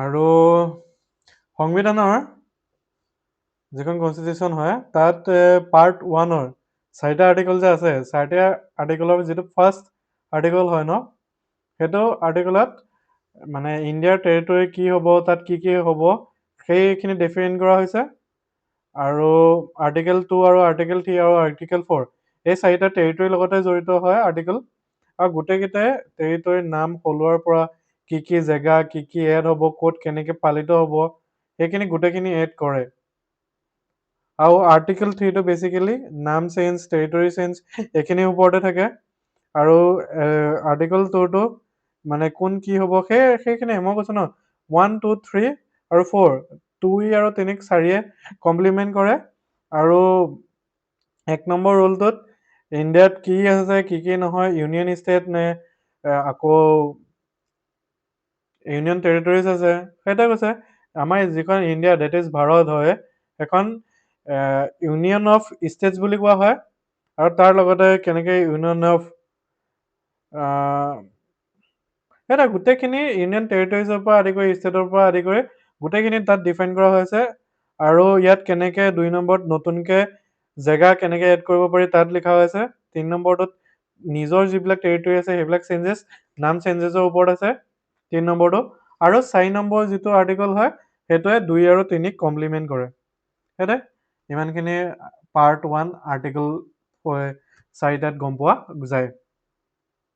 আৰু সংবিধানৰ যিখন কনষ্টিটিউশ্যন হয় তাত পাৰ্ট 1-ৰ 4টা আৰ্টিকল যে আছে 4টা আৰ্টিকলৰ যিটো ফাৰ্ষ্ট আৰ্টিকল হয় ন সেইটো আৰ্টিকলত মানে ইণ্ডিয়াৰ টেৰিটৰি কি হ'ব তাত কি হ'ব সেইখিনি ডিফাইন কৰা হৈছে আৰু আৰ্টিকল 2 আৰু আৰ্টিকল 3 আৰু আৰ্টিকল 4 এই 4টা টেৰিটৰিৰ লগতে জড়িত হয় আৰ্টিকল আৰু গোটেইকেইটাই টেৰিটৰিৰ নাম সলোৱাৰ পৰা কি জেগা কি এড হ'ব ক'ত কেনেকৈ পালিত হ'ব সেইখিনি গোটেইখিনি এড কৰে আৰু আৰ্টিকল 3টো বেচিকেলি নাম চেঞ্জ টেৰিটৰি চেঞ্জ এইখিনিৰ ওপৰতে থাকে আৰু আৰ্টিকল 2টো মানে কোন কি হ'ব সেইখিনি মই কৈছোঁ ন 1 2 3 আৰু 4 2 আৰু 3 4য়ে কমপ্লিমেণ্ট কৰে আৰু 1 নম্বৰ ৰুলটোত ইণ্ডিয়াত কি আছে কি নহয় ইউনিয়ন ষ্টেট নে আকৌ ইউনিয়ন টেৰিটৰিজ আছে সেইটোৱে কৈছে আমাৰ যিখন ইণ্ডিয়া ডেট ইজ ভাৰত হয় এখন ইউনিয়ন অফ ষ্টেটছ বুলি কোৱা হয় আৰু তাৰ লগতে কেনেকৈ ইউনিয়ন অফ এটা গোটেইখিনি ইউনিয়ন টেৰিটৰিজৰ পৰা আদি কৰি ষ্টেটৰ পৰা আদি কৰি গোটেইখিনি তাত ডিফাইন কৰা হৈছে আৰু ইয়াত কেনেকৈ 2 নম্বৰত নতুনকৈ জেগা কেনেকৈ এড কৰিব পাৰি তাত লিখা হৈছে 3 নম্বৰটোত নিজৰ যিবিলাক টেৰিটৰি আছে সেইবিলাক চেঞ্জেছ নাম চেঞ্জেছৰ ওপৰত আছে 3 নম্বৰটো আৰু 4 নম্বৰ যিটো আৰ্টিকল হয় সেইটোৱে 2 আৰু 3 কমপ্লিমেণ্ট কৰে সেইটোৱে ইমানখিনি পাৰ্ট 1 আৰ্টিকল 4টাত গম পোৱা যায়